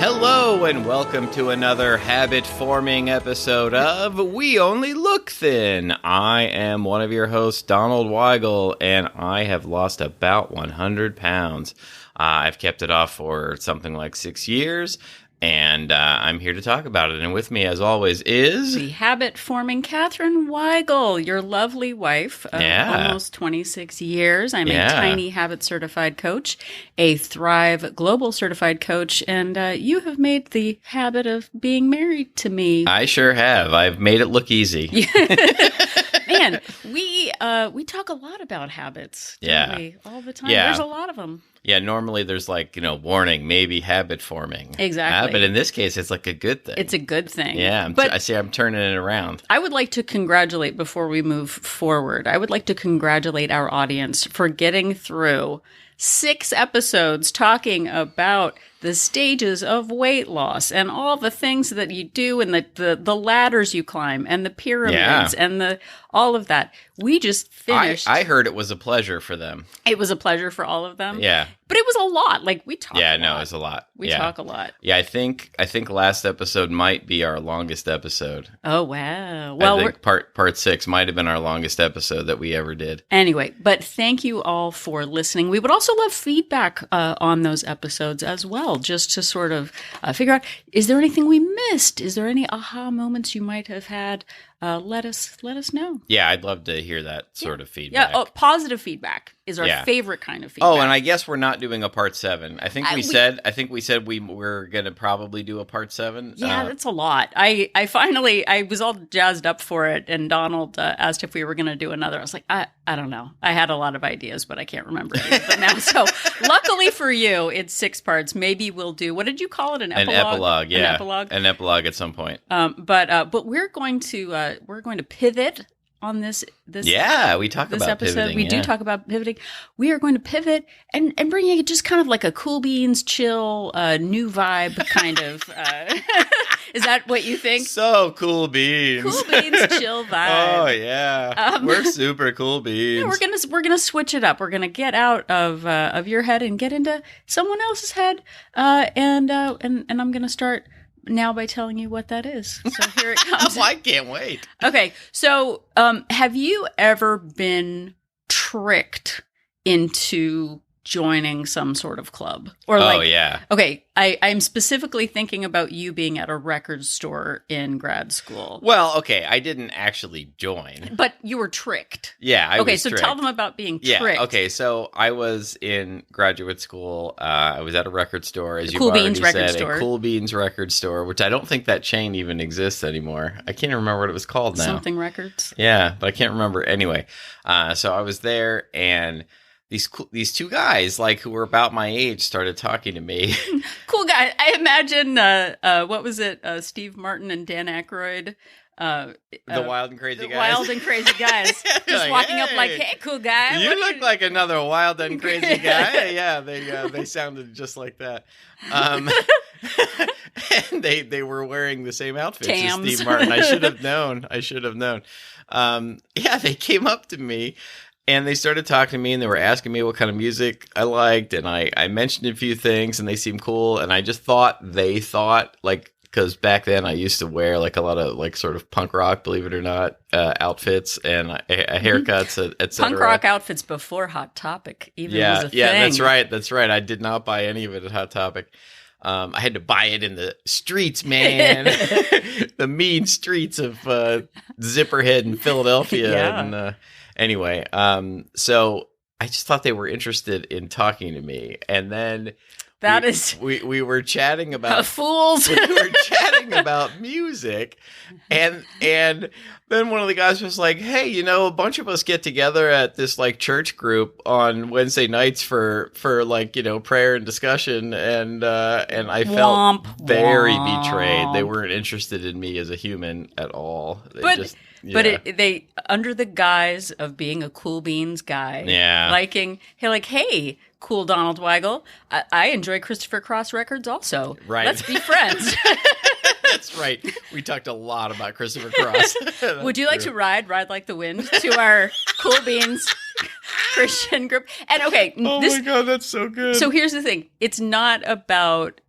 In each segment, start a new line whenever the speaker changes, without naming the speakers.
Hello and welcome to another habit-forming episode of We Only Look Thin. I am one of your hosts, Donald Weigel, and I have lost about 100 pounds. I've kept it off for something like 6 years, and I'm here to talk about it. And with me, as always, is...
the habit-forming Catherine Weigel, your lovely wife of almost 26 years. I'm a Tiny Habit certified coach, a Thrive Global certified coach, and you have made the habit of being married to me.
I sure have. I've made it look easy.
Man, we talk a lot about habits, don't we? All the time. There's a lot of them.
Yeah, normally there's warning, maybe habit forming.
Exactly.
But in this case, it's like a good thing.
It's a good thing.
Yeah, I'm turning it around.
I would like to congratulate, before we move forward, I would like to congratulate our audience for getting through 6 episodes talking about the stages of weight loss and all the things that you do and the ladders you climb and the pyramids and all of that. We just finished.
I heard it was a pleasure for them.
It was a pleasure for all of them.
Yeah.
But it was a lot. We talk a lot.
Yeah, no, it was a lot.
We talk a lot.
Yeah, I think last episode might be our longest episode.
Oh, wow. Well,
I think part 6 might have been our longest episode that we ever did.
Anyway, but thank you all for listening. We would also love feedback on those episodes as well, just to sort of figure out, is there anything we missed? Is there any aha moments you might have had? Let us know.
Yeah, I'd love to hear that sort of feedback.
Yeah, positive feedback is our favorite kind of feedback.
Oh, and I guess we're not doing a part 7. I think we said we were going to probably do a part 7.
Yeah, that's a lot. I was all jazzed up for it, and Donald asked if we were going to do another. I was like, I don't know. I had a lot of ideas, but I can't remember any of them now. So luckily for you, it's 6 parts. Maybe we'll do, what did you call it? An epilogue?
An epilogue, yeah.
An epilogue?
An epilogue at some point.
But we're going to pivot on this
we talk
this
about
episode.
pivoting.
We do talk about pivoting. We are going to pivot and bring you just kind of like a cool beans, chill, new vibe kind of. Is that what you think?
So cool beans.
Cool beans, chill vibe.
Oh yeah, we're super cool beans.
Yeah, we're gonna switch it up. We're gonna get out of your head and get into someone else's head. And I'm gonna start now by telling you what that is. So here it comes.
Oh, I can't wait.
Okay, so have you ever been tricked into joining some sort of club? Or
yeah.
Okay, I'm specifically thinking about you being at a record store in grad school.
Well, okay, I didn't actually join.
But you were tricked.
Yeah, I was
tricked. Okay, so
tricked.
tell them about being tricked.
Yeah, okay, so I was in graduate school. I was at a record store, as you
Cool
already
Beans record
said.
store.
A Cool Beans record store, which I don't think that chain even exists anymore. I can't remember what it was called now.
Something Records?
Yeah, but I can't remember. Anyway, so I was there, and these 2 guys, who were about my age, started talking to me.
Cool guy. I imagine, what was it? Steve Martin and Dan Aykroyd.
The wild and crazy guys.
Wild and crazy guys. Just walking up like, hey, cool guy.
You look like another wild and crazy guy. Yeah, they sounded just like that. And they were wearing the same outfits as Steve Martin. I should have known. They came up to me. And they started talking to me, and they were asking me what kind of music I liked, and I mentioned a few things, and they seemed cool, and I just thought they thought, because back then I used to wear, a lot of, sort of punk rock, believe it or not, outfits, and haircuts, et cetera.
Punk rock outfits before Hot Topic was a thing.
Yeah, that's right. I did not buy any of it at Hot Topic. I had to buy it in the streets, man. The mean streets of Zipperhead in Philadelphia,
yeah.
and... Anyway, so I just thought they were interested in talking to me, and then we were chatting about
fools.
We were chatting about music, and then one of the guys was like, "Hey, a bunch of us get together at this church group on Wednesday nights for prayer and discussion," and I felt very betrayed. They weren't interested in me as a human at all.
They under the guise of being a Cool Beans guy, hey, cool Donald Weigel, I enjoy Christopher Cross records also.
Right.
Let's be friends.
That's right. We talked a lot about Christopher Cross.
Would you like to ride Like the Wind to our Cool Beans Christian group? And
my God, that's so good.
So here's the thing. It's not about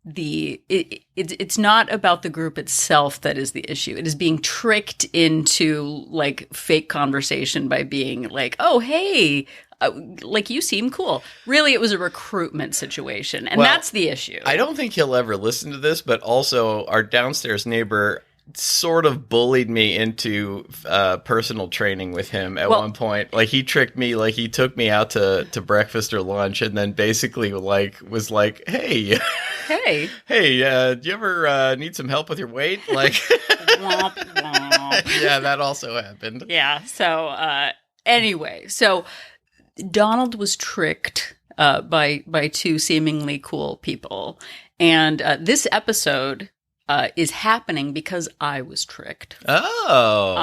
it's not about the group itself that is the issue. It is being tricked into like fake conversation by being like, oh, hey, like you seem cool. Really, it was a recruitment situation. And that's the issue.
I don't think he'll ever listen to this, but also our downstairs neighbor sort of bullied me into personal training with him at one point. Like he tricked me, like he took me out to breakfast or lunch and then basically like was like, hey, do you ever need some help with your weight? Like,
womp, womp.
Yeah, that also happened.
Yeah. So anyway, so Donald was tricked by two seemingly cool people. And this episode is happening because I was tricked.
Oh.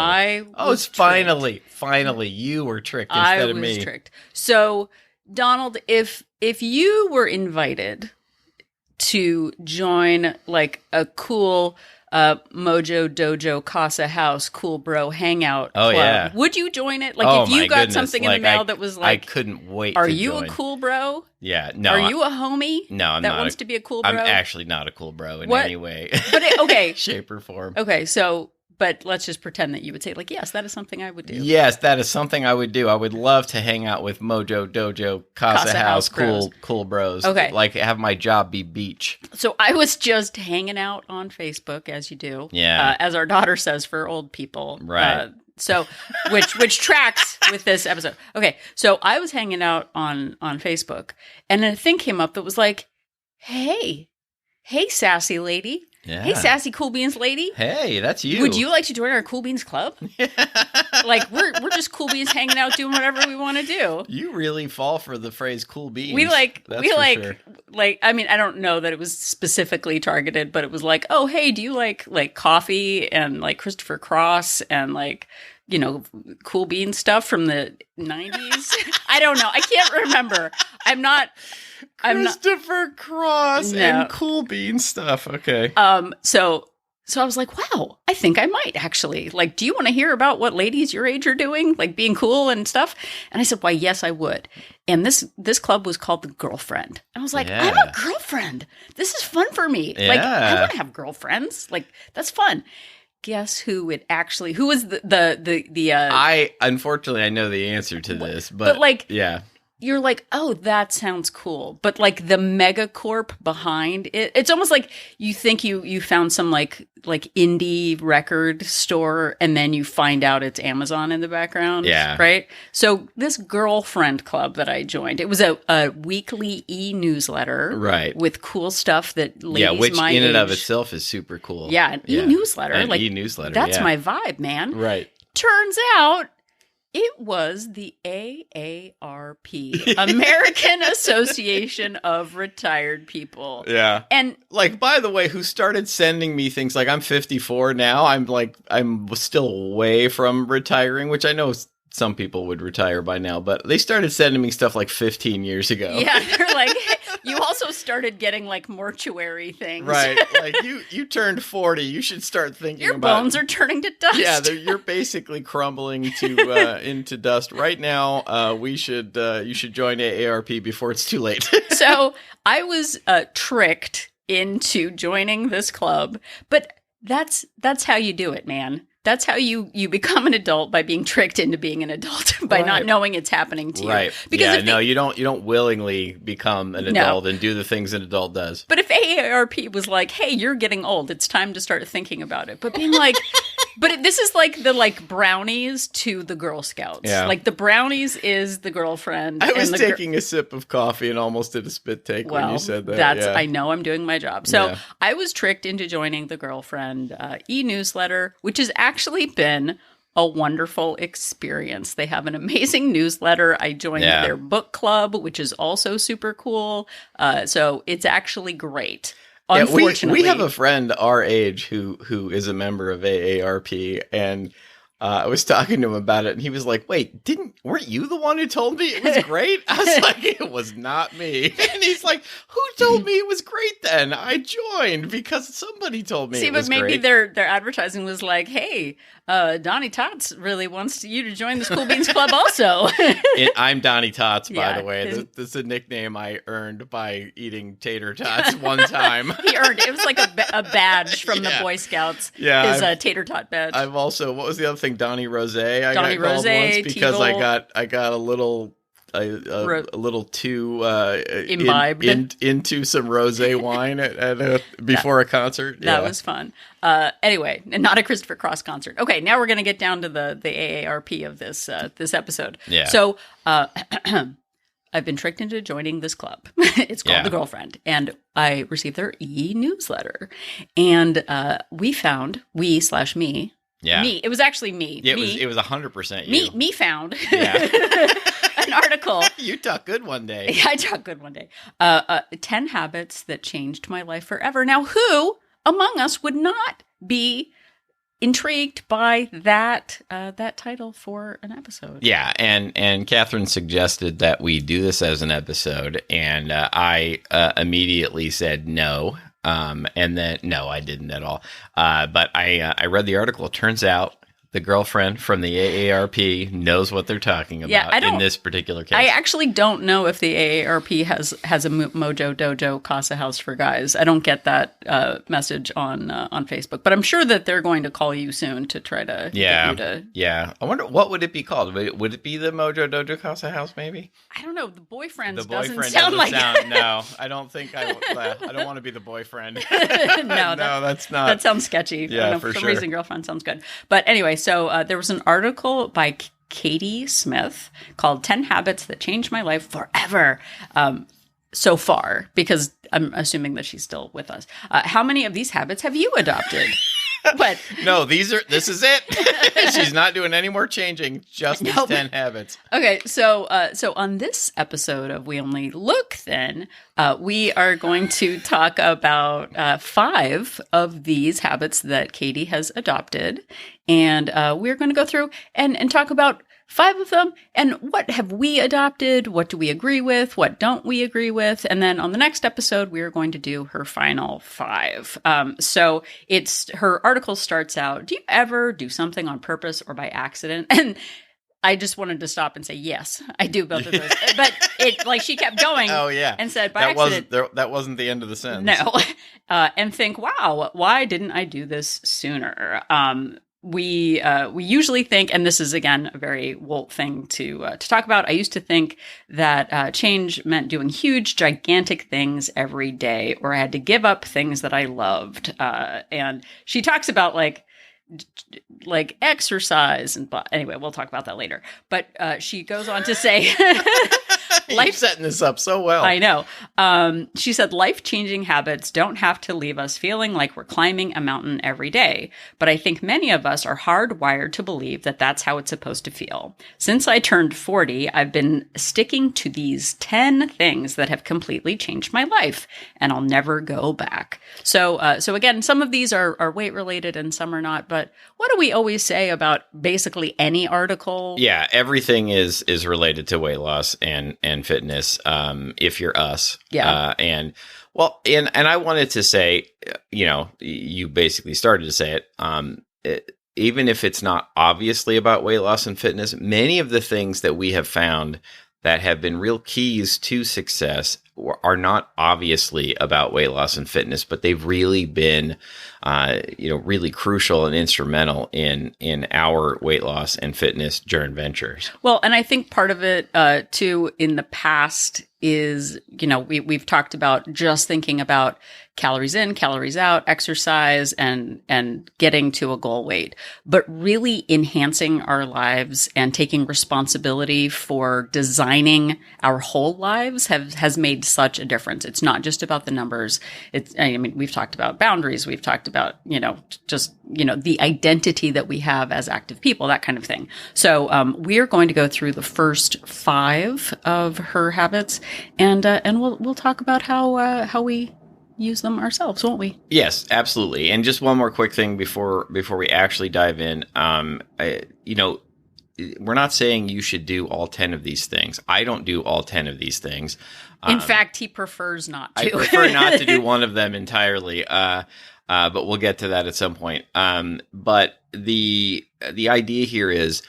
It's
finally you were tricked instead of me. I was
tricked. So, Donald, if you were invited to join like a cool Mojo Dojo Casa House Cool Bro Hangout club,
yeah.
would you join it? Like if you got something in the mail that was like,
I couldn't wait
are
to
you
join.
A cool bro?
Yeah, no.
Are you a homie?
No, I'm
that
not.
Wants to be a cool bro?
I'm actually not a cool bro in any way.
But okay.
Shape or form.
Okay, so but let's just pretend that you would say like, yes, that is something I would do.
Yes, that is something I would do. I would love to hang out with Mojo Dojo Casa House cool bros.
Okay.
Like have my job be beach.
So I was just hanging out on Facebook as you do.
Yeah.
As our daughter says for old people.
Right.
So which tracks with this episode. Okay. So I was hanging out on Facebook and a thing came up that was like, hey, sassy lady.
Yeah.
Hey, sassy Cool Beans lady.
Hey, that's you.
Would you like to join our Cool Beans club? Like we're just Cool Beans hanging out doing whatever we want to do.
You really fall for the phrase Cool Beans.
Sure. Like I mean, I don't know that it was specifically targeted, but it was like, oh, hey, do you like coffee and like Christopher Cross and like, you know, Cool Bean stuff from the 90s? I don't know. I can't remember.
Christopher Cross and Cool Bean stuff. Okay.
So I was like, wow, I think I might actually. Like, do you want to hear about what ladies your age are doing? Like being cool and stuff? And I said, why, yes, I would. And this club was called The Girlfriend. And I was like, I'm a girlfriend. This is fun for me.
Yeah.
Like, I want to have girlfriends. Like, that's fun. Guess who was the
unfortunately I know the answer to this, but like, yeah.
You're like, oh, that sounds cool. But like the megacorp behind it, it's almost like you think you found some like indie record store and then you find out it's Amazon in the background.
Yeah.
Right? So this girlfriend club that I joined, it was a weekly e-newsletter.
Right.
With cool stuff that ladies
which
my
in and
age,
of itselp is super cool.
Yeah, an e-newsletter.
An
like
e-newsletter,
that's my vibe, man.
Right.
Turns out it was the AARP, American Association of Retired People.
Yeah.
And
like, by the way, who started sending me things like I'm 54 now. I'm still way from retiring, which I know some people would retire by now, but they started sending me stuff like 15 years ago.
Yeah, they're like, you also started getting like mortuary things.
Right. Like you turned 40, you should start thinking
your
about... Your
bones are turning to dust.
Yeah, you're basically crumbling to into dust. Right now, you should join AARP before it's too late.
So I was tricked into joining this club, but that's how you do it, man. That's how you become an adult, by being tricked into being an adult by not knowing it's happening to you.
Right. Because you don't willingly become an adult and do the things an adult does.
But if AARP was like, hey, you're getting old, it's time to start thinking about it. But being like, this is like the brownies to the Girl Scouts.
Yeah.
Like the brownies is the girlfriend.
I was taking a sip of coffee and almost did a spit take when you said that.
I know I'm doing my job. So I was tricked into joining the Girlfriend e-newsletter, which has actually been a wonderful experience. They have an amazing newsletter. I joined their book club, which is also super cool. So it's actually great. Unfortunately,
we have a friend our age who is a member of AARP, and I was talking to him about it, and he was like, wait, weren't you the one who told me it was great? I was like, it was not me. And he's like, who told me it was great then? I joined because somebody told me it was great.
Maybe their advertising was like, hey, Donnie Tots really wants you to join the School Beans Club also.
I'm Donnie Tots, by the way. This is a nickname I earned by eating tater tots one time.
He earned it. It was like a badge from the Boy Scouts.
Yeah.
His tater tot badge.
I've also, what was the other thing? Donnie Rosé.
Donnie Rosé,
because
Teagle.
I got a little too
imbibed
into some rosé wine before a concert.
That was fun. Anyway, not a Christopher Cross concert. Okay, now we're going to get down to the AARP of this episode.
Yeah.
So I've been tricked into joining this club. It's called The Girlfriend, and I received their e-newsletter, and me.
Yeah.
Me. It was actually me.
Yeah, it was 100% you.
Me found.
Yeah.
An article.
You talk good one day.
Yeah, I talk good one day. 10 habits that changed my life forever. Now, who among us would not be intrigued by that title for an episode?
Yeah, and Catherine suggested that we do this as an episode, and I immediately said no. And then, no, I didn't at all. But I read the article. It turns out the girlfriend from the AARP knows what they're talking about in this particular case.
I actually don't know if the AARP has a Mojo Dojo Casa House for guys. I don't get that message on Facebook, but I'm sure that they're going to call you soon to try to get you to...
Yeah. I wonder, what would it be called? Would it be the Mojo Dojo Casa House, maybe?
I don't know. The boyfriend
doesn't
sound like...
No, I don't think I don't want to be the boyfriend.
No, that's not... That sounds sketchy.
Yeah,
for some reason, girlfriend sounds good. But anyway, so there was an article by Katie Smith called 10 Habits That Changed My Life Forever so far, because I'm assuming that she's still with us. How many of these habits have you adopted? But
no, this is it. She's not doing any more changing, just these 10 habits.
Okay, so on this episode of We Only Look Thin, we are going to talk about 5 of these habits that Katie has adopted, and we're going to go through and talk about 5 of them, and what have we adopted, what do we agree with, what don't we agree with, and then on the next episode, we are going to do her final 5. So her article starts out, do you ever do something on purpose or by accident? And I just wanted to stop and say, yes, I do both of those. But she kept going and said, by accident.
That wasn't the end of the sentence.
No. And think, wow, why didn't I do this sooner? We usually think, and this is again a very Wolt thing to talk about. I used to think that change meant doing huge, gigantic things every day, or I had to give up things that I loved. And she talks about like exercise and anyway, we'll talk about that later. But she goes on to say,
You're setting this up so well.
I know. She said, life-changing habits don't have to leave us feeling like we're climbing a mountain every day. But I think many of us are hardwired to believe that that's how it's supposed to feel. Since I turned 40, I've been sticking to these 10 things that have completely changed my life, and I'll never go back. So again, some of these are weight-related and some are not. But what do we always say about basically any article?
Yeah, everything is related to weight loss and fitness, if you're us.
Yeah.
And I wanted to say, you basically started to say it, even if it's not obviously about weight loss and fitness, many of the things that we have found that have been real keys to success are not obviously about weight loss and fitness, but they've really been, really crucial and instrumental in our weight loss and fitness journey ventures.
Well, and I think part of it, too, in the past is, we've talked about just thinking about calories in, calories out, exercise, and getting to a goal weight, but really enhancing our lives and taking responsibility for designing our whole lives has made such a difference. It's not just about the numbers. We've talked about boundaries. We've talked about, the identity that we have as active people, that kind of thing. So, we're going to go through the first 5 of her habits, and we'll talk about how we use them ourselves, won't we?
Yes, absolutely. And just one more quick thing before we actually dive in. We're not saying you should do all 10 of these things. I don't do all 10 of these things.
In fact, he prefers not to.
I prefer not to do one of them entirely. but we'll get to that at some point. But the idea here is,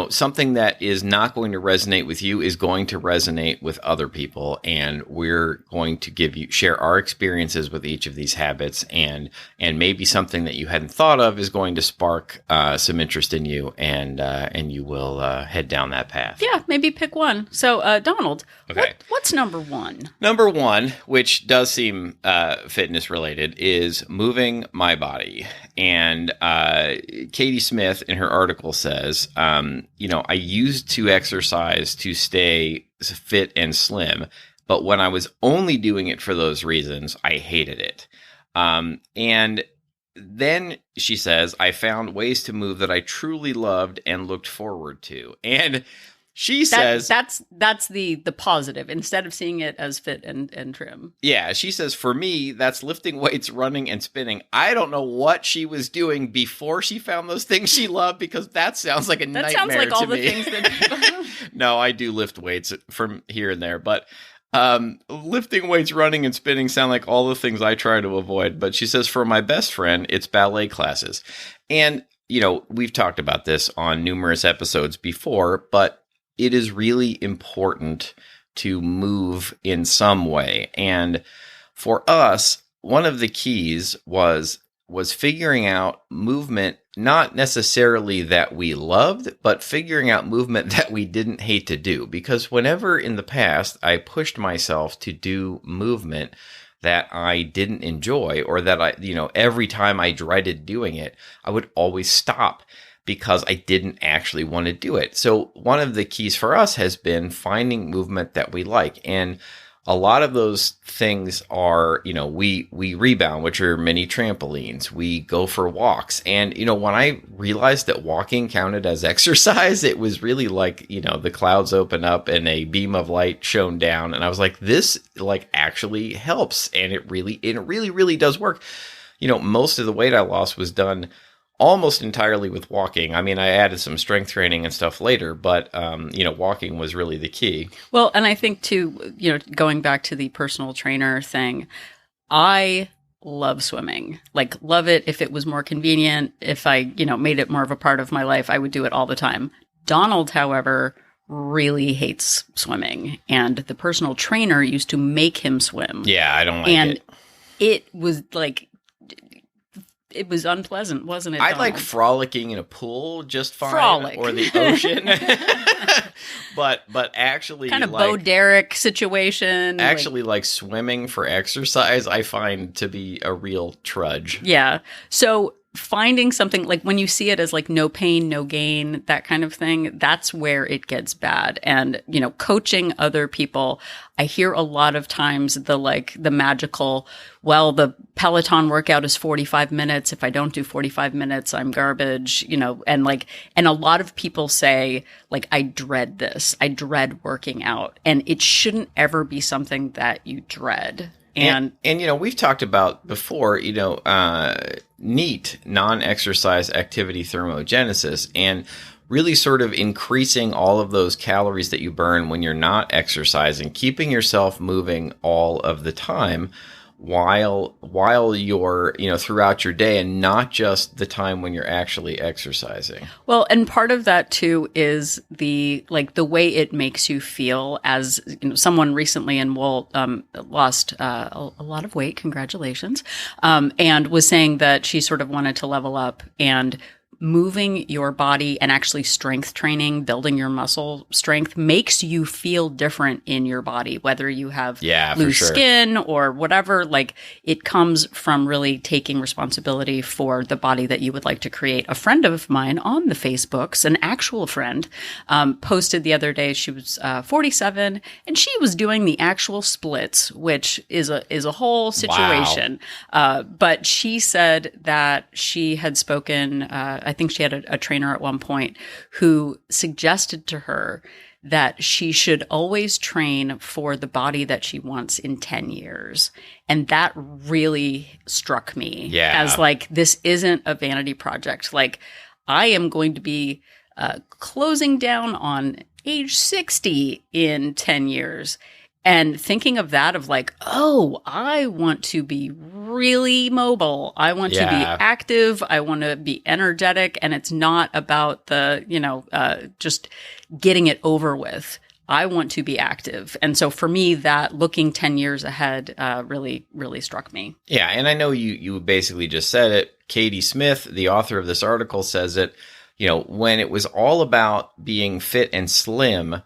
something that is not going to resonate with you is going to resonate with other people. And we're going to share our experiences with each of these habits, and maybe something that you hadn't thought of is going to spark some interest in you, and you will head down that path.
Yeah, maybe pick one. So, Donald,
okay.
What's number one?
Number one, which does seem fitness related, is moving my body. And Katie Smith in her article says, I used to exercise to stay fit and slim, but when I was only doing it for those reasons, I hated it. And then she says, I found ways to move that I truly loved and looked forward to. And she says that's the positive, instead of seeing it as fit and trim. Yeah, she says, for me, that's lifting weights, running, and spinning. I don't know what she was doing before she found those things she loved, because that sounds like a nightmare to me. That sounds like all the things that No, I do lift weights from here and there, but lifting weights, running, and spinning sound like all the things I try to avoid. But she says, for my best friend, it's ballet classes. And, we've talked about this on numerous episodes before, but it is really important to move in some way. And for us, one of the keys was figuring out movement, not necessarily that we loved, but figuring out movement that we didn't hate to do. Because whenever in the past I pushed myself to do movement that I didn't enjoy, or that every time I dreaded doing it, I would always stop, because I didn't actually want to do it. So one of the keys for us has been finding movement that we like. And a lot of those things are, we rebound, which are mini trampolines. We go for walks. And, when I realized that walking counted as exercise, it was really like, the clouds open up and a beam of light shone down. And I was like, this actually helps. And it really does work. Most of the weight I lost was done almost entirely with walking. I mean, I added some strength training and stuff later, but, walking was really the key. Well,
and I think too, going back to the personal trainer thing, I love swimming, love it. If it was more convenient, if I, made it more of a part of my life, I would do it all the time. Donald, however, really hates swimming, and the personal trainer used to make him swim.
Yeah, I don't like it.
And it was it was unpleasant, wasn't it,
I
Donald?
like frolicking in a pool just fine.
Frolic.
Or the ocean. but actually
kind of Bo Derek situation.
Actually, like swimming for exercise, I find to be a real trudge.
Yeah. So finding something when you see it as no pain, no gain, that kind of thing, that's where it gets bad. And, coaching other people, I hear a lot of times the magical, well, the Peloton workout is 45 minutes. If I don't do 45 minutes, I'm garbage, and a lot of people say, I dread this. I dread working out. And it shouldn't ever be something that you dread. And
we've talked about before, NEAT, non-exercise activity thermogenesis, and really sort of increasing all of those calories that you burn when you're not exercising, keeping yourself moving all of the time while you're, throughout your day, and not just the time when you're actually exercising.
Well, and part of that too is the way it makes you feel. As someone recently in Wool lost a lot of weight, congratulations, and was saying that she sort of wanted to level up, and moving your body and actually strength training, building your muscle strength, makes you feel different in your body, whether you have loose skin or whatever. It comes from really taking responsibility for the body that you would like to create. A friend of mine on the Facebooks, an actual friend, posted the other day, she was 47, and she was doing the actual splits, which is a whole situation. Wow. But she said that she had spoken, I think she had a trainer at one point who suggested to her that she should always train for the body that she wants in 10 years. And that really struck me as this isn't a vanity project. I am going to be closing down on age 60 in 10 years. And thinking of that of like, oh, I want to be really mobile. I want to be active. I want to be energetic. And it's not about the, just getting it over with. I want to be active. And so for me, that looking 10 years ahead really, really struck me.
Yeah. And I know you basically just said it. Katie Smith, the author of this article, says it, when it was all about being fit and slim,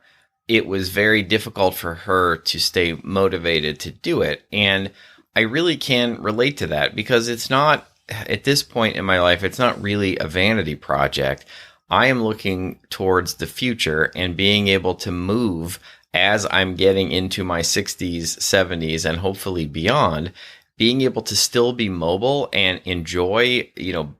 it was very difficult for her to stay motivated to do it. And I really can relate to that because it's not, at this point in my life, it's not really a vanity project. I am looking towards the future and being able to move as I'm getting into my 60s, 70s, and hopefully beyond, being able to still be mobile and enjoy,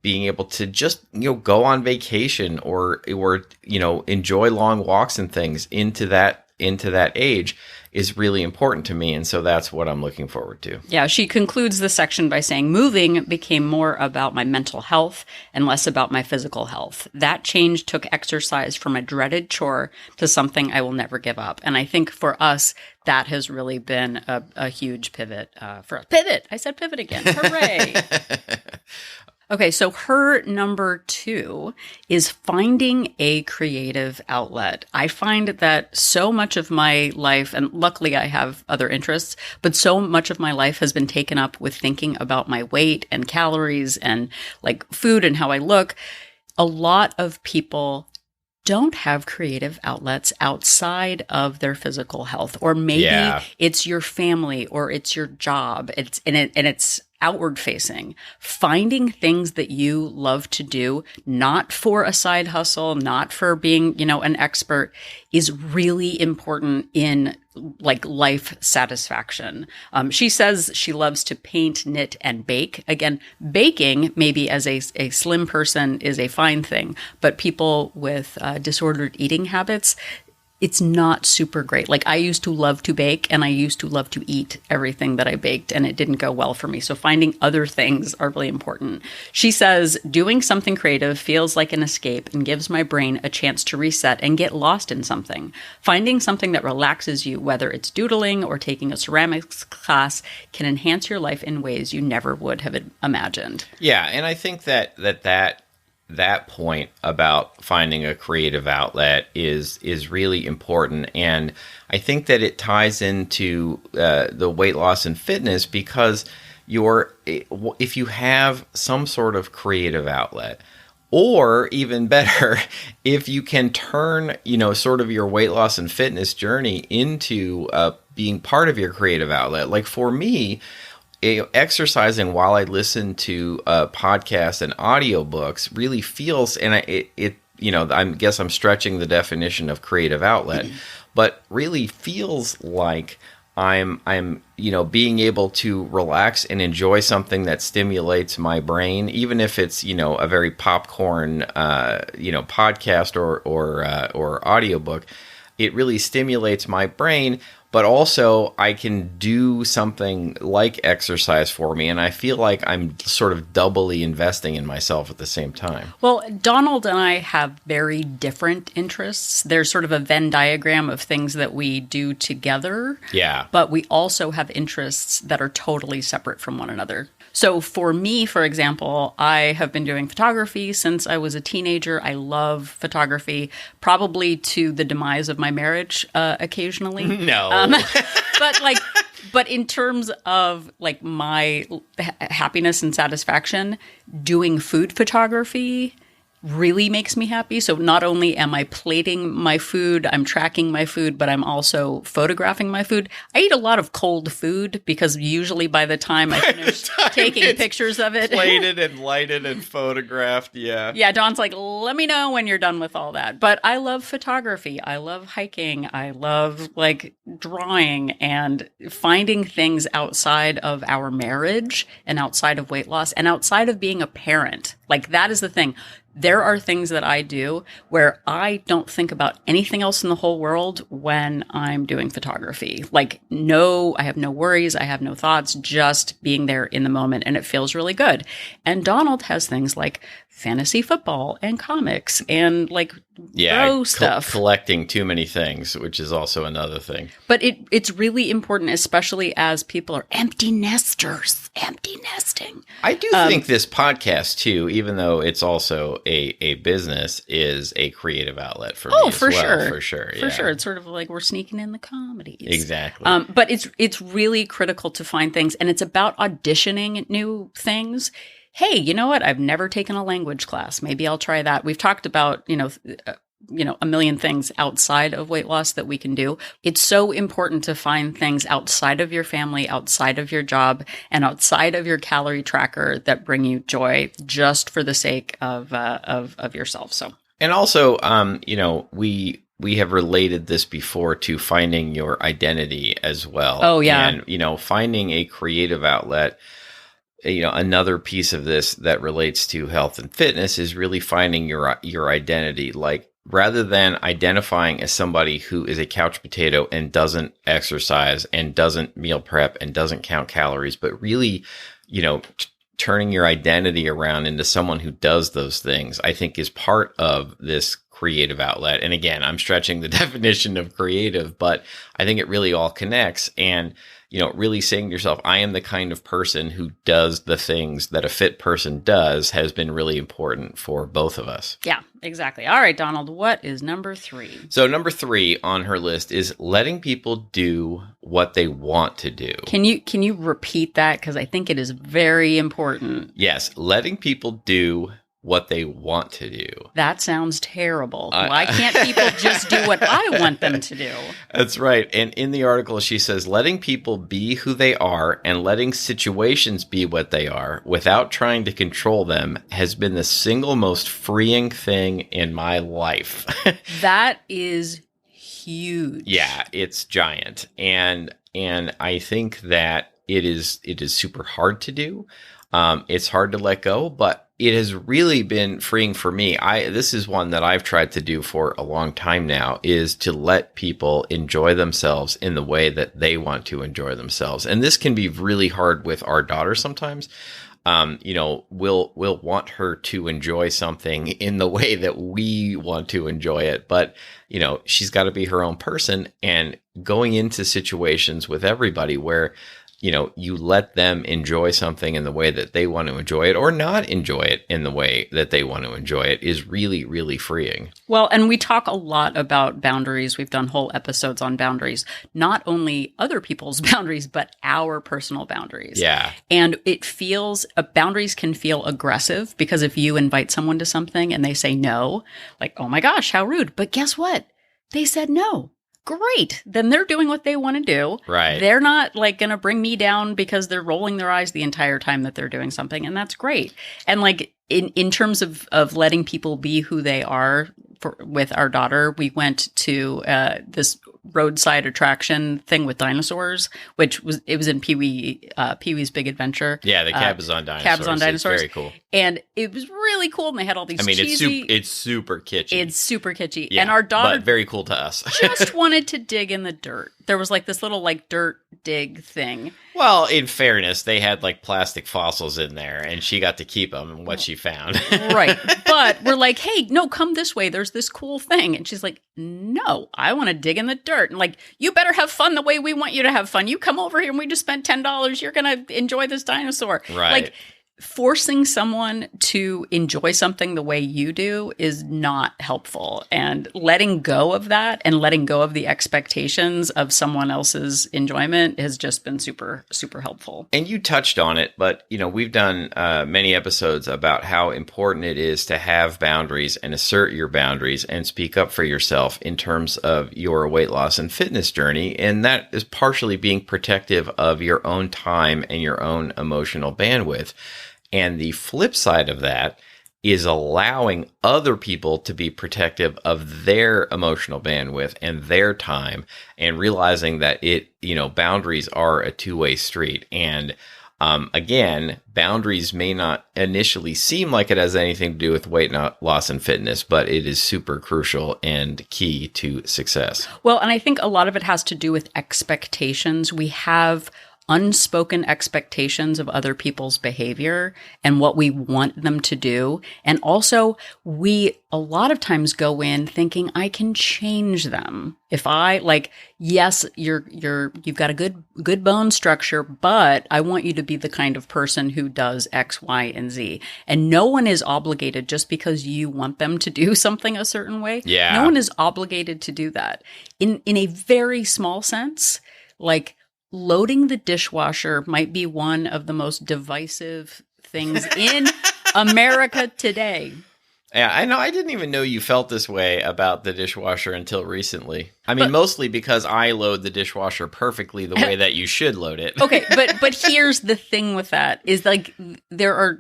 being able to just, go on vacation or enjoy long walks and things into that age is really important to me. And so that's what I'm looking forward to.
Yeah. She concludes the section by saying, moving became more about my mental health and less about my physical health. That change took exercise from a dreaded chore to something I will never give up. And I think for us, that has really been a huge pivot for us. Pivot! I said pivot again. Hooray! Okay, so her number 2 is finding a creative outlet. I find that so much of my life, and luckily I have other interests, but so much of my life has been taken up with thinking about my weight and calories and like food and how I look. A lot of people don't have creative outlets outside of their physical health, or maybe it's your family or it's your job. It's outward facing, finding things that you love to do, not for a side hustle, not for being, an expert, is really important in like life satisfaction. She says she loves to paint, knit, and bake. Again, baking maybe as a slim person is a fine thing, but people with disordered eating habits, it's not super great. Like I used to love to bake and I used to love to eat everything that I baked and it didn't go well for me. So finding other things are really important. She says, doing something creative feels like an escape and gives my brain a chance to reset and get lost in something. Finding something that relaxes you, whether it's doodling or taking a ceramics class, can enhance your life in ways you never would have imagined.
Yeah. And I think that point about finding a creative outlet is really important. And I think that it ties into the weight loss and fitness because if you have some sort of creative outlet, or even better, if you can turn, sort of your weight loss and fitness journey into being part of your creative outlet. Like for me, exercising while I listen to podcasts and audiobooks really feels, and I guess I'm stretching the definition of creative outlet, but really feels like I'm being able to relax and enjoy something that stimulates my brain, even if it's, a very popcorn, podcast or audiobook. It really stimulates my brain, but also I can do something like exercise for me. And I feel like I'm sort of doubly investing in myself at the same time.
Well, Donald and I have very different interests. There's sort of a Venn diagram of things that we do together.
Yeah.
But we also have interests that are totally separate from one another. So for me, for example, I have been doing photography since I was a teenager. I love photography, probably to the demise of my marriage occasionally.
No.
But in terms of like my happiness and satisfaction, doing food photography really makes me happy. So not only am I plating my food, I'm tracking my food, but I'm also photographing my food. I eat a lot of cold food because usually by the time I finish taking pictures of it,
plated and lighted and photographed. Yeah.
Yeah. Don's like, let me know when you're done with all that. But I love photography. I love hiking. I love like drawing and finding things outside of our marriage and outside of weight loss and outside of being a parent. Like that is the thing. There are things that I do where I don't think about anything else in the whole world when I'm doing photography. Like, I have no worries. I have no thoughts, just being there in the moment. And it feels really good. And Donald has things like fantasy football and comics and like bro stuff.
Collecting too many things, which is also another thing.
But it's really important, especially as people are empty nesting.
I do think this podcast too, even though it's also a business, is a creative outlet for me as well.
Sure.
For sure.
For sure. It's sort of like we're sneaking in the comedies.
Exactly.
But it's really critical to find things, and it's about auditioning new things. Hey, you know what? I've never taken a language class. Maybe I'll try that. We've talked about, a million things outside of weight loss that we can do. It's so important to find things outside of your family, outside of your job, and outside of your calorie tracker that bring you joy just for the sake of yourself. So,
and also, we have related this before to finding your identity as well.
Oh, yeah.
And, finding a creative outlet. Another piece of this that relates to health and fitness is really finding your identity. Like, rather than identifying as somebody who is a couch potato and doesn't exercise and doesn't meal prep and doesn't count calories, but really, turning your identity around into someone who does those things, I think is part of this creative outlet. And again, I'm stretching the definition of creative, but I think it really all connects. And really saying to yourself, I am the kind of person who does the things that a fit person does has been really important for both of us.
Yeah, exactly. All right, Donald, what is number 3?
So number 3 on her list is letting people do what they want to do.
Can you repeat that? Because I think it is very important.
Yes, letting people do what they want to do.
That sounds terrible. Why can't people just do what I want them to do?
That's right. And in the article, she says, letting people be who they are and letting situations be what they are without trying to control them has been the single most freeing thing in my life.
That is huge.
Yeah, it's giant. And I think that it is super hard to do. It's hard to let go, but it has really been freeing for me. This is one that I've tried to do for a long time now, is to let people enjoy themselves in the way that they want to enjoy themselves. And this can be really hard with our daughter sometimes. We'll want her to enjoy something in the way that we want to enjoy it, but she's got to be her own person, and going into situations with everybody where you let them enjoy something in the way that they want to enjoy it, or not enjoy it in the way that they want to enjoy it, is really, really freeing.
Well, and we talk a lot about boundaries. We've done whole episodes on boundaries, not only other people's boundaries, but our personal boundaries.
Yeah.
And boundaries can feel aggressive, because if you invite someone to something and they say no, like, oh my gosh, how rude. But guess what? They said no. Great. Then they're doing what they want to do.
Right.
They're not like going to bring me down because they're rolling their eyes the entire time that they're doing something. And that's great. And like in terms of letting people be who they are, with our daughter, we went to this roadside attraction thing with dinosaurs, which was in Pee-wee's Big Adventure.
Yeah, the Cabazon dinosaurs.
It's
very cool.
And it was really cool. And they had all these cheesy...
it's super kitschy.
It's super kitschy.
Yeah,
and our daughter...
but very cool to us.
just wanted to dig in the dirt. There was like this little like dirt dig thing.
Well, in fairness, they had like plastic fossils in there, and she got to keep them and what she found.
Right. But we're like, hey, no, come this way. There's this cool thing. And she's like, no, I want to dig in the dirt. And like, you better have fun the way we want you to have fun. You come over here and we just spent $10. You're going to enjoy this dinosaur.
Right.
Like, forcing someone to enjoy something the way you do is not helpful. And letting go of that and letting go of the expectations of someone else's enjoyment has just been super, super helpful.
And you touched on it, but we've done many episodes about how important it is to have boundaries and assert your boundaries and speak up for yourself in terms of your weight loss and fitness journey. And that is partially being protective of your own time and your own emotional bandwidth. And the flip side of that is allowing other people to be protective of their emotional bandwidth and their time, and realizing that boundaries are a two-way street. And Again, boundaries may not initially seem like it has anything to do with weight loss and fitness, but it is super crucial and key to success.
Well, and I think a lot of it has to do with expectations. We have unspoken expectations of other people's behavior and what we want them to do. And also, we a lot of times go in thinking I can change them. If I yes, you've got a good bone structure, but I want you to be the kind of person who does X, Y, and Z. And no one is obligated just because you want them to do something a certain way.
Yeah.
No one is obligated to do that. In a very small sense, loading the dishwasher might be one of the most divisive things in America today.
Yeah, I know. I didn't even know you felt this way about the dishwasher until recently. I mean, mostly because I load the dishwasher perfectly the way that you should load it.
Okay, but here's the thing with that is there are,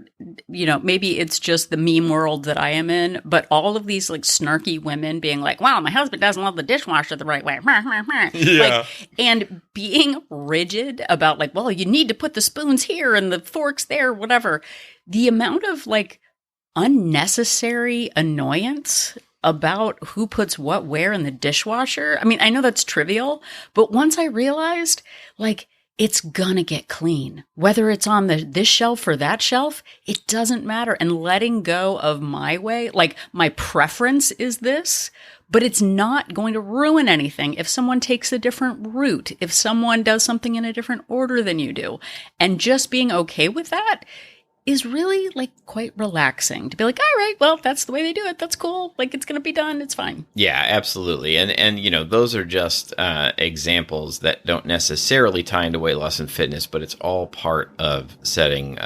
maybe it's just the meme world that I am in, but all of these snarky women being like, wow, my husband doesn't load the dishwasher the right way.
Yeah.
And being rigid about well, you need to put the spoons here and the forks there, whatever. The amount of unnecessary annoyance about who puts what where in the dishwasher. I mean, I know that's trivial, but once I realized, it's gonna get clean. Whether it's on this shelf or that shelf, it doesn't matter. And letting go of my way, my preference is this, but it's not going to ruin anything if someone takes a different route, if someone does something in a different order than you do. And just being okay with that is really quite relaxing to be all right, well, that's the way they do it. That's cool. It's going to be done. It's fine.
Yeah, absolutely. And those are just examples that don't necessarily tie into weight loss and fitness, but it's all part of setting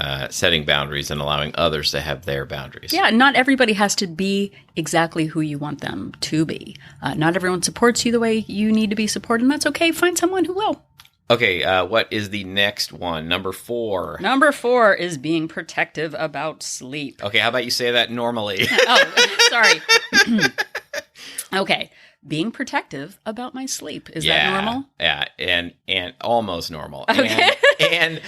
boundaries and allowing others to have their boundaries.
Yeah. Not everybody has to be exactly who you want them to be. Not everyone supports you the way you need to be supported, and that's okay. Find someone who will.
Okay, what is the next one? Number 4.
Number 4 is being protective about sleep.
Okay, how about you say that normally?
Oh, sorry. Okay, being protective about my sleep. Is that normal?
Yeah, and almost normal.
Okay.
And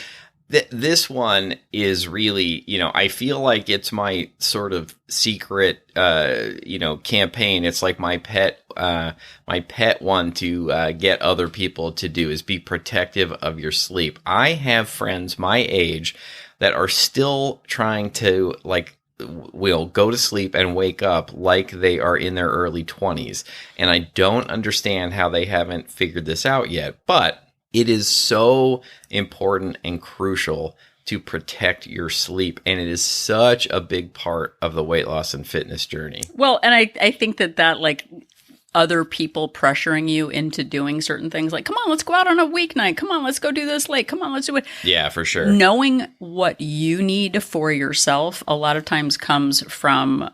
this one is really, I feel like it's my sort of secret, campaign. It's like my pet one to get other people to do is be protective of your sleep. I have friends my age that are still trying to will go to sleep and wake up like they are in their early 20s. And I don't understand how they haven't figured this out yet, but it is so important and crucial to protect your sleep. And it is such a big part of the weight loss and fitness journey.
Well, and I think that other people pressuring you into doing certain things, come on, let's go out on a weeknight. Come on, let's go do this late. Come on, let's do it.
Yeah, for sure.
Knowing what you need for yourself a lot of times comes from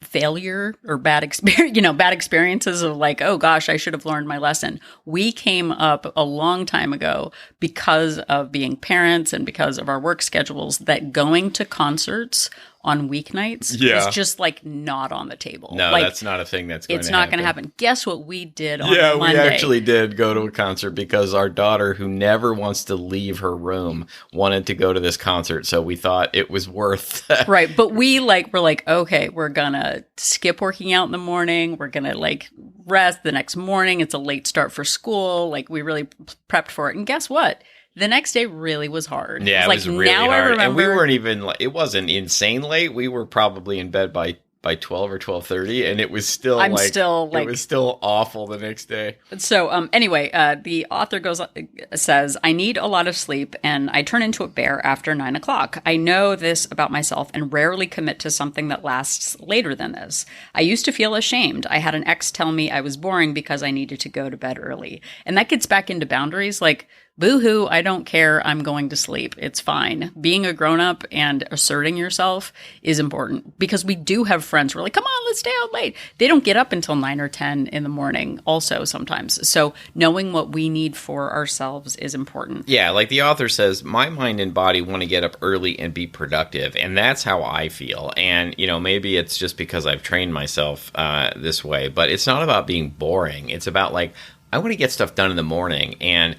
failure or bad experiences of oh gosh, I should have learned my lesson. We came up a long time ago because of being parents and because of our work schedules that going to concerts on weeknights is just not on the table.
No, that's not a thing that's going to happen.
It's not going to happen. Guess what we did on Monday?
We actually did go to a concert because our daughter, who never wants to leave her room, wanted to go to this concert. So we thought it was worth
Right. But we we're okay, we're going to skip working out in the morning. We're going to rest the next morning. It's a late start for school. We really prepped for it. And guess what? The next day really was hard.
Yeah, it was really hard. And we weren't even, it wasn't insane late. We were probably in bed by 12 or 12:30, and it was still it was still awful the next day.
So anyway, the author says, I need a lot of sleep and I turn into a bear after 9 o'clock. I know this about myself and rarely commit to something that lasts later than this. I used to feel ashamed. I had an ex tell me I was boring because I needed to go to bed early. And that gets back into boundaries. Boo-hoo, I don't care. I'm going to sleep. It's fine. Being a grown-up and asserting yourself is important because we do have friends who are come on, let's stay out late. They don't get up until 9 or 10 in the morning also sometimes. So knowing what we need for ourselves is important.
Yeah, like the author says, my mind and body want to get up early and be productive. And that's how I feel. And, maybe it's just because I've trained myself this way. But it's not about being boring. It's about I want to get stuff done in the morning. And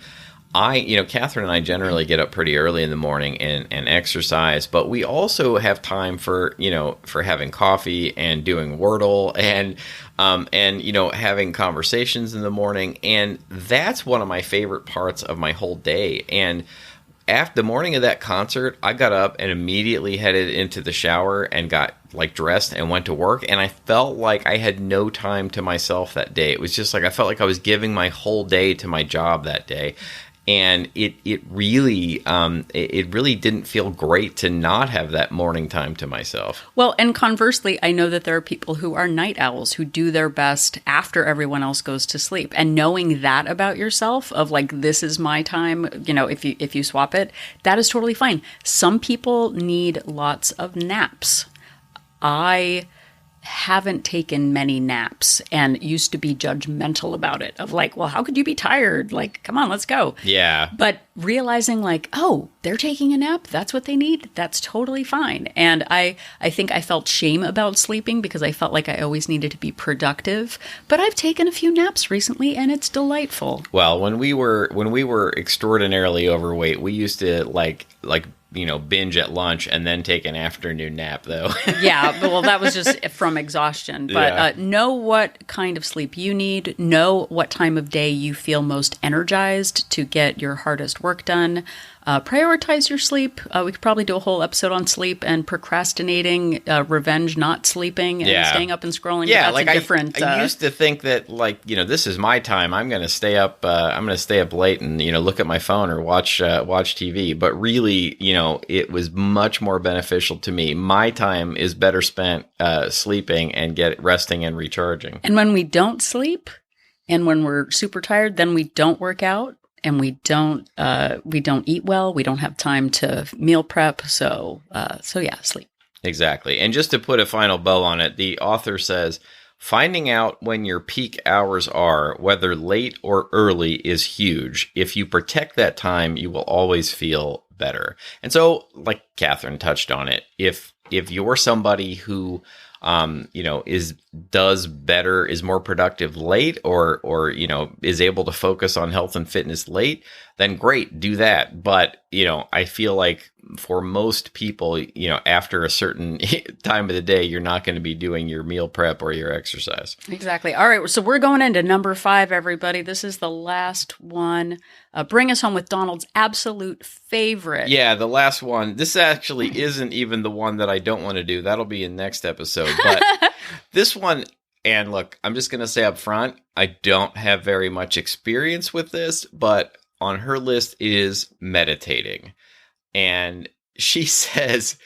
Catherine and I generally get up pretty early in the morning and exercise, but we also have time for having coffee and doing Wordle and having conversations in the morning. And that's one of my favorite parts of my whole day. And after the morning of that concert, I got up and immediately headed into the shower and got dressed and went to work. And I felt like I had no time to myself that day. It was just like I felt like I was giving my whole day to my job that day. And it really didn't feel great to not have that morning time to myself.
Well, and conversely, I know that there are people who are night owls who do their best after everyone else goes to sleep. And knowing that about yourself, of this is my time, if you swap it, that is totally fine. Some people need lots of naps. I haven't taken many naps and used to be judgmental about it, of well, how could you be tired? Come on, let's go.
Yeah.
But realizing oh, they're taking a nap, that's what they need, that's totally fine. And I think I felt shame about sleeping because I felt like I always needed to be productive. But I've taken a few naps recently and it's delightful.
Well, when we were extraordinarily overweight, we used to binge at lunch and then take an afternoon nap, though.
Yeah, but that was just from exhaustion. But know what kind of sleep you need. Know what time of day you feel most energized to get your hardest work done. Prioritize your sleep. We could probably do a whole episode on sleep and procrastinating, revenge not sleeping, and staying up and scrolling.
Yeah,
that's
I used to think that this is my time. I'm going to stay up. I'm going to stay up late and look at my phone or watch TV. But really, it was much more beneficial to me. My time is better spent sleeping and resting and recharging.
And when we don't sleep, and when we're super tired, then we don't work out. And we don't eat well. We don't have time to meal prep. So yeah, sleep.
Exactly. And just to put a final bow on it, the author says, finding out when your peak hours are, whether late or early, is huge. If you protect that time, you will always feel better. And so, like Catherine touched on it, if you're somebody who does better, is more productive late, or is able to focus on health and fitness late, then great, do that. But, I feel like for most people, after a certain time of the day, you're not going to be doing your meal prep or your exercise.
Exactly. All right. So we're going into number 5, everybody. This is the last one. Bring us home with Donald's absolute favorite.
Yeah, the last one. This actually isn't even the one that I don't want to do. That'll be in next episode. But this one, and look, I'm just going to say up front, I don't have very much experience with this, but on her list is meditating. And she says,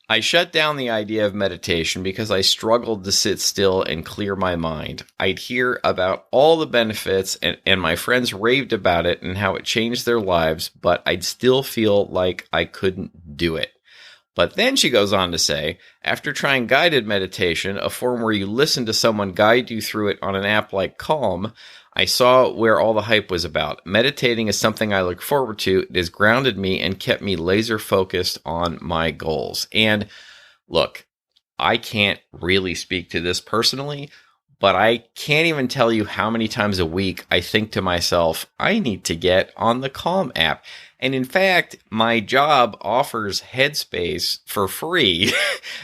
I shut down the idea of meditation because I struggled to sit still and clear my mind. I'd hear about all the benefits and my friends raved about it and how it changed their lives, but I'd still feel like I couldn't do it. But then she goes on to say, after trying guided meditation, a form where you listen to someone guide you through it on an app like Calm, I saw where all the hype was about. Meditating is something I look forward to. It has grounded me and kept me laser focused on my goals. And look, I can't really speak to this personally, but I can't even tell you how many times a week I think to myself, I need to get on the Calm app. And in fact, my job offers Headspace for free,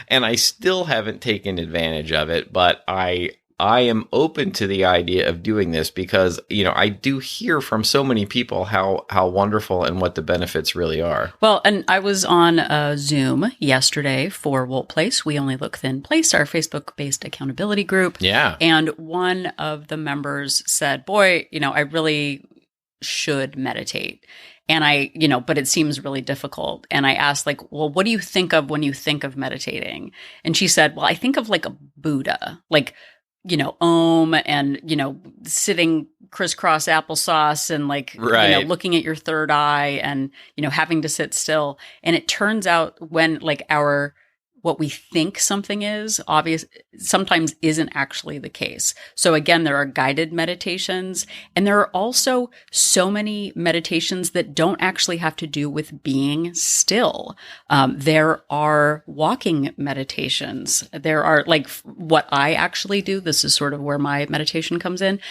and I still haven't taken advantage of it, but I am open to the idea of doing this because, I do hear from so many people how wonderful and what the benefits really are.
Well, and I was on a Zoom yesterday for Wolt Place. We Only Look Thin Place, our Facebook-based accountability group.
Yeah.
And one of the members said, boy, I really should meditate. And but it seems really difficult. And I asked well, what do you think of when you think of meditating? And she said, well, I think of a Buddha, Om and, sitting crisscross applesauce and
right.
Looking at your third eye and, having to sit still. And it turns out when what we think something is obvious sometimes isn't actually the case. So again, there are guided meditations, and there are also so many meditations that don't actually have to do with being still. There are walking meditations. There are what I actually do. This is sort of where my meditation comes in.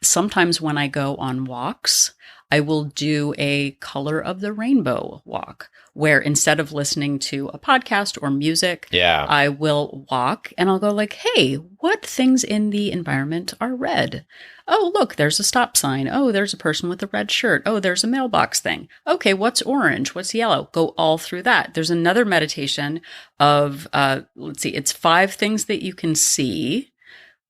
Sometimes when I go on walks, I will do a color of the rainbow walk, where instead of listening to a podcast or music, I will walk and I'll go like, hey, what things in the environment are red? Oh, look, there's a stop sign. Oh, there's a person with a red shirt. Oh, there's a mailbox thing. Okay, what's orange? What's yellow? Go all through that. There's another meditation of, let's see, it's 5 things that you can see,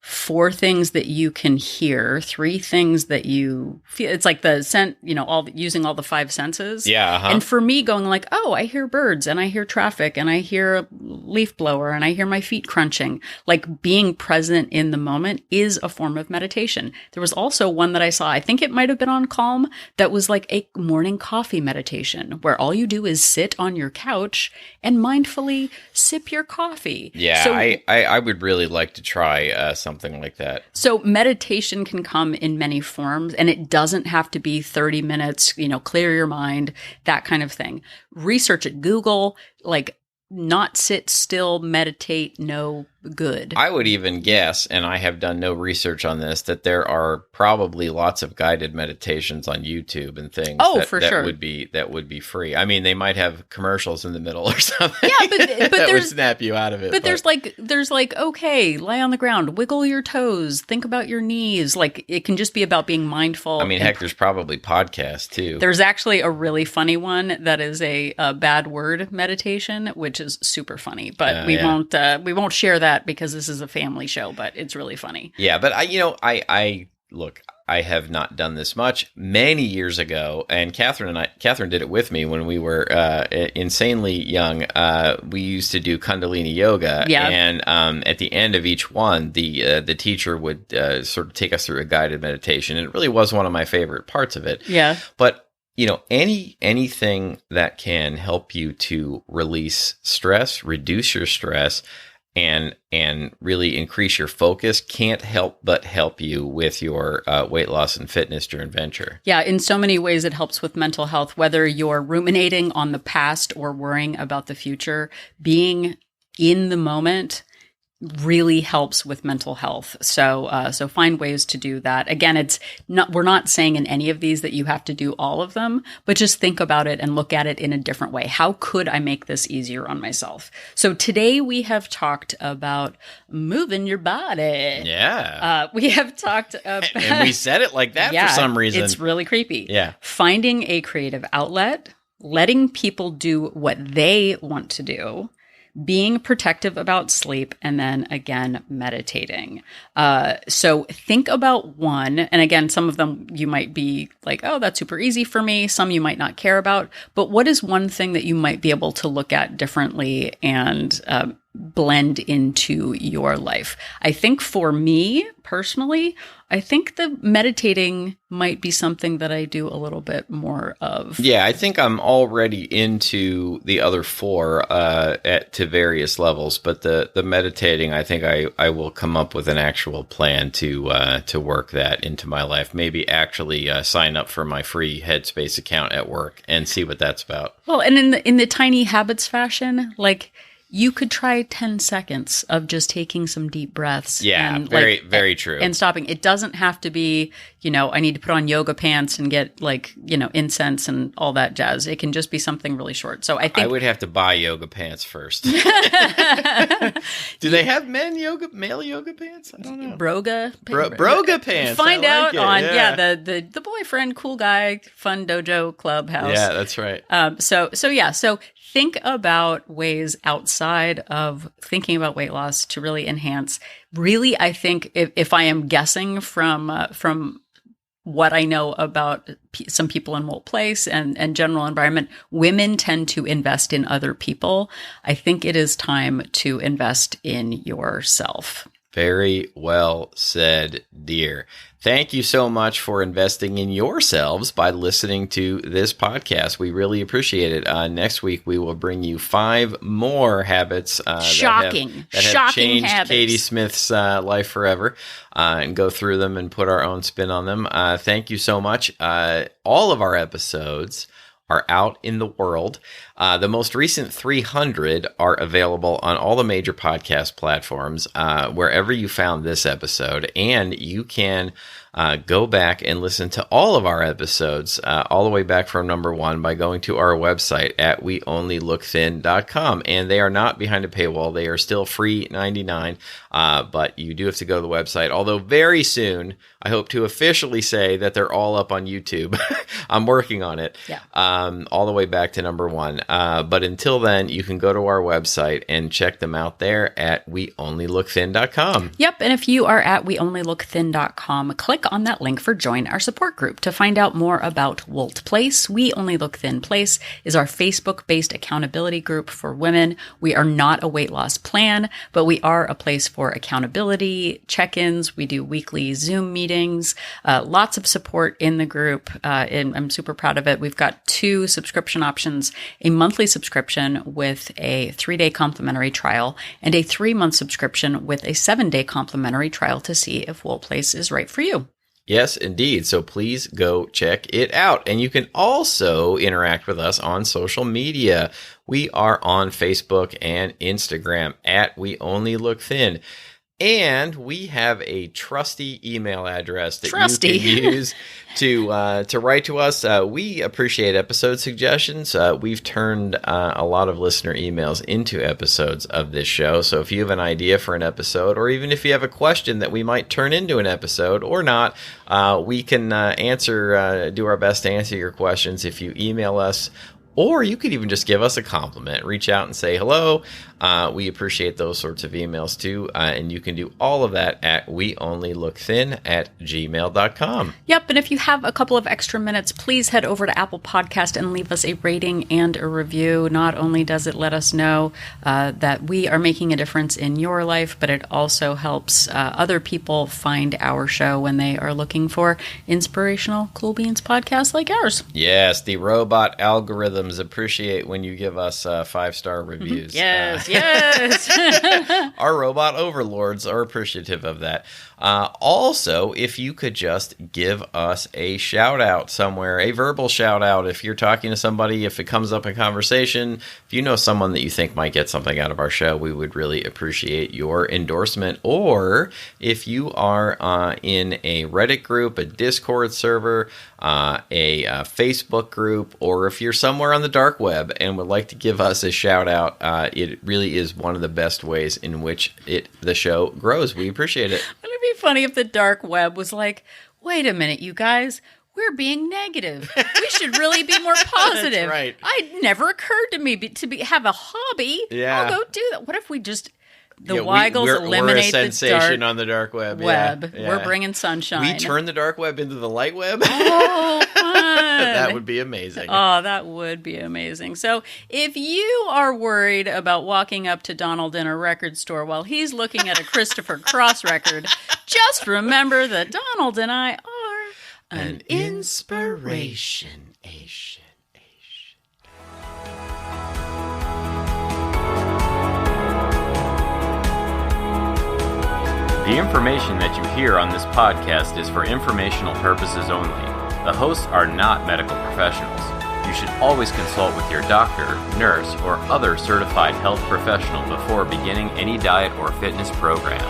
4 things that you can hear, 3 things that you feel. It's like the scent, using all the 5 senses.
Yeah. Uh-huh.
And for me going like, oh, I hear birds and I hear traffic and I hear a leaf blower and I hear my feet crunching. Like being present in the moment is a form of meditation. There was also one that I saw, I think it might have been on Calm, that was like a morning coffee meditation where all you do is sit on your couch and mindfully sip your coffee.
Yeah,
so,
I would really like to try something like that.
So meditation can come in many forms, and it doesn't have to be 30 minutes, clear your mind, that kind of thing. Research at Google, like not sit still, meditate, no good.
I would even guess, and I have done no research on this, that there are probably lots of guided meditations on YouTube and things.
For sure.
That would be free. I mean, they might have commercials in the middle or something.
Yeah, but
that would snap you out of it.
But there's like, okay, lie on the ground, wiggle your toes, think about your knees. Like it can just be about being mindful.
I mean, heck, there's probably podcasts too.
There's actually a really funny one that is a bad word meditation, which is super funny. But we won't share that because this is a family show. But it's really funny.
Yeah, but I look. I have not done this much. Many years ago, and Catherine did it with me when we were insanely young. We used to do Kundalini yoga, and at the end of each one, the teacher would sort of take us through a guided meditation, and it really was one of my favorite parts of it.
Yeah,
but anything that can help you to release stress, reduce your stress, and really increase your focus can't help but help you with your weight loss and fitness journey venture.
Yeah, in so many ways it helps with mental health, whether you're ruminating on the past or worrying about the future. Being in the moment really helps with mental health. So find ways to do that. Again, we're not saying in any of these that you have to do all of them, but just think about it and look at it in a different way. How could I make this easier on myself? So today we have talked about moving your body.
Yeah.
We have talked about...
And we said it like that for some reason.
It's really creepy.
Yeah.
Finding a creative outlet, letting people do what they want to do, being protective about sleep, and then again, meditating. So think about one, and again, some of them you might be like, oh, that's super easy for me. Some you might not care about, but what is one thing that you might be able to look at differently and blend into your life? I think for me personally, I think the meditating might be something that I do a little bit more of. Yeah,
I think I'm already into the other 4 to various levels, but the meditating, I think I will come up with an actual plan to work that into my life. Maybe actually sign up for my free Headspace account at work and see what that's about.
Well, and in the tiny habits fashion, like, you could try 10 seconds of just taking some deep breaths.
Yeah,
and
very true.
And stopping. It doesn't have to be, I need to put on yoga pants and get incense and all that jazz. It can just be something really short. So I think
I would have to buy yoga pants first. Do they have male yoga pants? I don't know.
Broga
pants.
Find out on the boyfriend, cool guy, fun dojo clubhouse.
Yeah, that's right.
So think about ways outside of thinking about weight loss to really enhance. Really, I think if I am guessing from what I know about some people in Wolt Place and general environment, women tend to invest in other people. I think it is time to invest in yourself.
Very well said, dear. Thank you so much for investing in yourselves by listening to this podcast. We really appreciate it. Next week, we will bring you 5 more habits
shocking
changed
habits.
Katie Smith's life forever, and go through them and put our own spin on them. Thank you so much. All of our episodes are out in the world. The most recent 300 are available on all the major podcast platforms, wherever you found this episode, and you can go back and listen to all of our episodes, all the way back from number 1 by going to our website at weonlylookthin.com. And they are not behind a paywall. They are still free 99, but you do have to go to the website. Although very soon, I hope to officially say that they're all up on YouTube. I'm working on it.
Yeah.
All the way back to number 1. But until then, you can go to our website and check them out there at weonlylookthin.com.
Yep. And if you are at weonlylookthin.com, click on that link for Join Our Support Group to find out more about Wolt Place. We Only Look Thin Place is our Facebook-based accountability group for women. We are not a weight loss plan, but we are a place for accountability, check-ins. We do weekly Zoom meetings, lots of support in the group, and I'm super proud of it. We've got 2 subscription options, a monthly subscription with a 3-day complimentary trial and a 3-month subscription with a 7-day complimentary trial to see if Wolt Place is right for you.
Yes, indeed. So please go check it out. And you can also interact with us on social media. We are on Facebook and Instagram at We Only Look Thin. And we have a trusty email address that you can use to write to us. We appreciate episode suggestions. We've turned a lot of listener emails into episodes of this show. So if you have an idea for an episode, or even if you have a question that we might turn into an episode or not, we can do our best to answer your questions if you email us. Or you could even just give us a compliment. Reach out and say hello. We appreciate those sorts of emails too. And you can do all of that at weonlylookthin@gmail.com.
Yep. And if you have a couple of extra minutes, please head over to Apple Podcast and leave us a rating and a review. Not only does it let us know that we are making a difference in your life, but it also helps other people find our show when they are looking for inspirational Cool Beans podcasts like ours.
Yes. The robot algorithms appreciate when you give us 5-star reviews.
Yes. Yes.
Our robot overlords are appreciative of that. Also, if you could just give us a shout out somewhere, a verbal shout out, if you're talking to somebody, if it comes up in conversation, if you know someone that you think might get something out of our show, we would really appreciate your endorsement. Or if you are in a Reddit group, a Discord server, a Facebook group, or if you're somewhere on the dark web and would like to give us a shout out, it really is one of the best ways in which the show grows. We appreciate it.
Wouldn't it be funny if the dark web was like, wait a minute, you guys, we're being negative. We should really be more positive.
That's right.
It never occurred to me to have a hobby.
Yeah.
I'll go do that. What if we just... Weigels eliminate
we're a sensation on the dark web.
Yeah.
We're
bringing sunshine.
We turn the dark web into the light web.
Oh, fun.
That would be amazing.
Oh, that would be amazing. So if you are worried about walking up to Donald in a record store while he's looking at a Christopher Cross record, just remember that Donald and I are an inspiration.
The information that you hear on this podcast is for informational purposes only. The hosts are not medical professionals. You should always consult with your doctor, nurse, or other certified health professional before beginning any diet or fitness program.